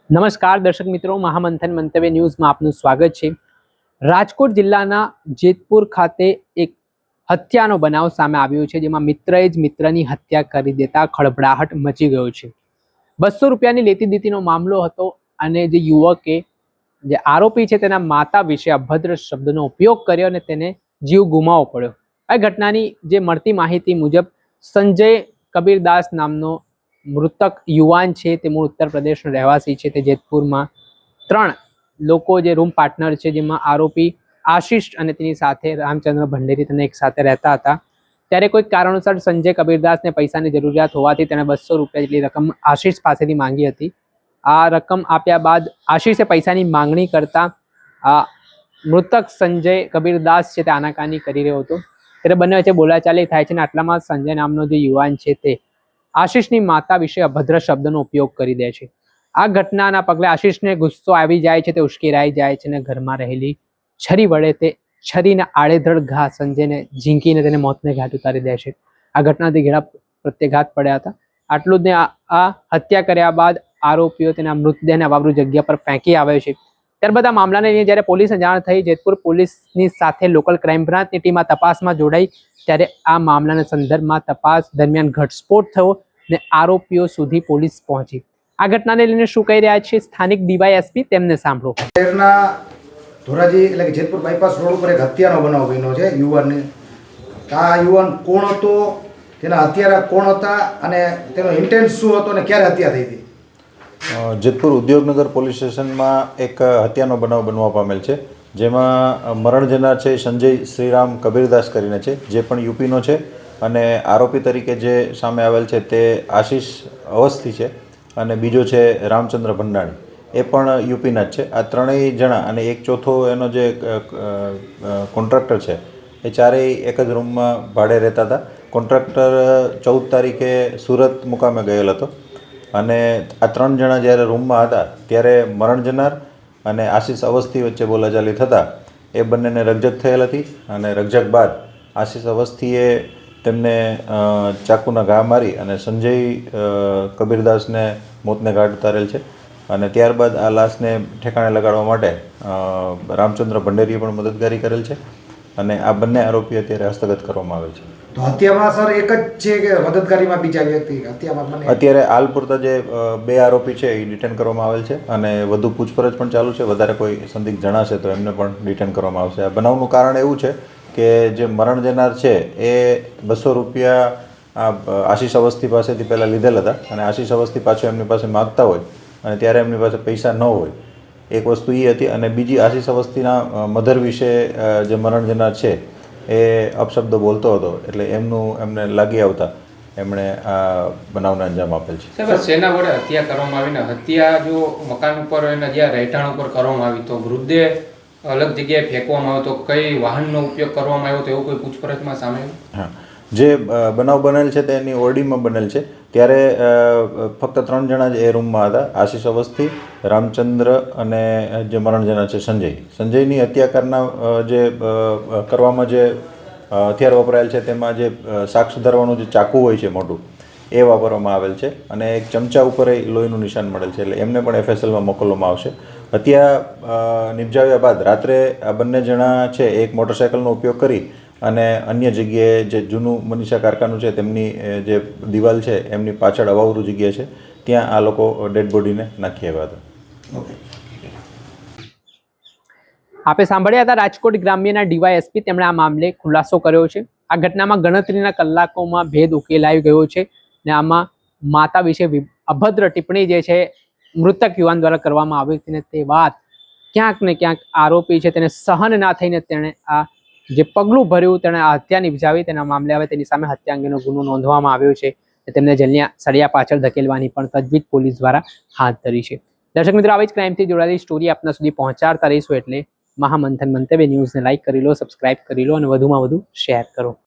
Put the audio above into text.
નમસ્કાર દર્શક મિત્રો, મહામંથન મંતવ્ય ન્યૂઝમાં આપનું સ્વાગત છે। રાજકોટ જિલ્લાના જેતપુર ખાતે એક હત્યાનો બનાવ સામે આવ્યો છે, જેમાં મિત્રએ જ મિત્રની હત્યા કરી દેતા ખળભળાહટ મચી ગયો છે। 200 રૂપિયાની લેતી દેતીનો મામલો હતો અને જે યુવકે જે આરોપી છે તેના માતા વિશે અભદ્ર શબ્દનો ઉપયોગ કર્યો અને તેને જીવ ગુમાવવો પડ્યો। આ ઘટનાની જે મળતી માહિતી મુજબ સંજય કબીરદાસ નામનો મૃતક યુવાન છે, તે મૂળ ઉત્તર પ્રદેશનો રહેવાસી છે। તે જેતપુરમાં 3 લોકો જે રૂમ પાર્ટનર છે, જેમાં આરોપી આશિષ અને તેની સાથે રામચંદ્ર ભંડેરી તેને એક સાથે રહેતા હતા। ત્યારે કોઈક કારણોસર સંજય કબીરદાસને પૈસાની જરૂરિયાત હોવાથી તેણે 200 રૂપિયા જેટલી રકમ આશિષ પાસેથી માંગી હતી। આ રકમ આપ્યા બાદ આશિષે પૈસાની માંગણી કરતા મૃતક સંજય કબીરદાસ છે તે આનાકાની કરી રહ્યો હતો। ત્યારે બંને વચ્ચે બોલાચાલી થાય છે અને આટલામાં સંજય નામનો જે યુવાન છે તે આશિષની માતા વિશે અભદ્ર શબ્દનો ઉપયોગ કરી દે છે। આ ઘટનાના પગલે આશિષને ગુસ્સો આવી જાય છે, તે ઉશ્કેરાઈ જાય છે અને ઘરમાં રહેલી છરી વડે તે છરીના આડેધડ ઘા સંજયને ઝીંકીને તેને મોતને ઘાટ ઉતારી દે છે। આ ઘટનાથી ઘેરા પ્રત્યાઘાત પડ્યા હતા। આટલું જ ને, આ હત્યા કર્યા બાદ આરોપીઓ તેના મૃતદેહને અવાવરૂ જગ્યા પર ફેંકી આવે છે। ત્યારબાદ આ મામલાને લઈને જ્યારે પોલીસને જાણ થઈ, જેતપુર પોલીસની સાથે લોકલ ક્રાઇમ બ્રાન્ચની ટીમ આ તપાસમાં જોડાઈ, ત્યારે આ મામલાના સંદર્ભમાં તપાસ દરમિયાન ઘટસ્ફોટ થયો ને આરોપીઓ સુધી પોલીસ પહોંચી। આ ઘટનાને લઈને શું કહી રહ્યા છે સ્થાનિક ડીવાયએસપી, તેમને સાંભળો। શહેરના ધોરાજી એટલે કે જેતપુર બાયપાસ રોડ ઉપર એક હત્યાનો બનાવ બન્યો છે યુવાનને। આ યુવાન કોણ હતો, તેના હત્યારા કોણ હતા અને તેનો ઇન્ટેન્સ શું હતો અને ક્યારે હત્યા થઈ હતી? જેતપુર ઉદ્યોગનગર પોલીસ સ્ટેશનમાં એક હત્યાનો બનાવ બનવા પામેલ છે, જેમાં મરણ જનાર છે સંજય શ્રીરામ કબીરદાસ કરીને છે, જે પણ યુપીનો છે, અને આરોપી તરીકે જે સામે આવેલ છે તે આશિષ અવસ્થી છે, અને બીજો છે રામચંદ્ર ભંડાણી, એ પણ યુપીના જ છે। આ ત્રણેય જણા અને એક ચોથો એનો જે કોન્ટ્રાક્ટર છે, એ ચારેય એક જ રૂમમાં ભાડે રહેતા હતા। કોન્ટ્રાક્ટર 14 તારીખે સુરત મુકામે ગયેલ હતો અને આ 3 જણા જ્યારે રૂમમાં હતા ત્યારે મરણ જનાર અને આશિષ અવસ્થી વચ્ચે બોલાચાલી થતાં એ બંનેને રકઝક થયેલ હતી અને રકઝક બાદ આશિષ અવસ્થીએ તેમને ચાકુના ઘા મારી અને સંજય કબીરદાસને મોતને ઘાટ ઉતારેલ છે। અને ત્યારબાદ આ લાશને ઠેકાણે લગાડવા માટે રામચંદ્ર ભંડેરીએ પણ મદદગારી કરેલ છે અને આ બંને આરોપી અત્યારે હસ્તગત કરવામાં આવેલ છે। તો હત્યામાં સર એક જ છે કે મદદગારીમાં બીજા વ્યક્તિ હત્યામાં? અત્યારે હાલ પૂરતા જે 2 આરોપી છે એ ડિટેન કરવામાં આવેલ છે અને વધુ પૂછપરછ પણ ચાલુ છે। વધારે કોઈ સંદિગ્ધ જણાશે તો એમને પણ ડિટેન કરવામાં આવશે। આ બનાવનું કારણ એવું છે કે જે મરણ જનાર છે એ 200 રૂપિયા આશિષ અવસ્થી પાસેથી પહેલાં લીધેલ હતા અને આશિષ અવસ્થી પાછો એમની પાસે માગતા હોય અને ત્યારે એમની પાસે પૈસા ન હોય, એક વસ્તુ એ હતી। અને બીજી આશિષ અવસ્થીના મધર વિશે જે મરણ જનાર છે એ અપશબ્દો બોલતો હતો, એટલે એમને લાગી આવતા એમણે આ બનાવને અંજામ આપેલ છે। સાહેબ, શેના વડે હત્યા કરવામાં આવી ને હત્યા જો મકાન ઉપર એના જ્યાં રહેઠાણ ઉપર કરવામાં આવી તો મૃતદેહ અલગ જગ્યાએ ફેંકવામાં આવ્યો તો કઈ વાહનનો ઉપયોગ કરવામાં આવ્યો તો એવું કોઈ પૂછપરછમાં સામે? હા, જે બનાવ બનેલ છે તે એની ઓરડીમાં બનેલ છે। ત્યારે ફક્ત 3 જણા જ એ રૂમમાં હતા, આશિષ અવસ્થી, રામચંદ્ર અને જે મરણ જનાર છે સંજયની હત્યા કરવામાં જે હથિયાર વપરાયેલ છે તેમાં જે શાક સુધારવાનું જે ચાકુ હોય છે મોટું, એ વાપરવામાં આવેલ છે અને એક ચમચા ઉપર લોહીનું નિશાન મળેલ છે, એટલે એમને પણ FSLમાં મોકલવામાં આવશે। હત્યા નિપજાવ્યા બાદ રાત્રે આ બંને જણા છે એક મોટરસાઇકલનો ઉપયોગ કરી અને અન્ય જગ્યાએ જે જૂનું મનીષા કારખાનું છે તેમની જે દિવાલ છે એમની પાછળ અવાવરૂ જગ્યા છે ત્યાં આ લોકો ડેડ બોડીને નાખી આવ્યા હતા। આપે સાંભળ્યા હતા રાજકોટ ગ્રામ્યના ડીવાયએસપી, તેમણે આ મામલે ખુલાસો કર્યો છે। આ ઘટનામાં ગણતરીના કલાકોમાં ભેદ ઉકેલાઈ ગયો છે ને આમાં માતા વિશે અભદ્ર ટિપ્પણી જે છે મૃતક યુવાન દ્વારા કરવામાં આવી હતી ને તે વાત ક્યાંક ને ક્યાંક આરોપી છે તેને સહન ના થઈને તેણે આ જે પગલું ભર્યું, તેણે આ હત્યા નિપજાવી, તેના મામલે હવે તેની સામે હત્યા અંગેનો ગુનો નોંધવામાં આવ્યો છે। તેમને જેલના સળિયા પાછળ ધકેલવાની પણ તજવીજ પોલીસ દ્વારા હાથ ધરી છે। દર્શક મિત્રો, આવી જ ક્રાઇમથી જોડાયેલી સ્ટોરી આપના સુધી પહોંચાડતા રહીશું, એટલે મહામંથન મંતવ્ય ન્યૂઝને લાઇક કરી લો, સબસ્ક્રાઇબ કરી લો અને વધુમાં વધુ શેર કરો।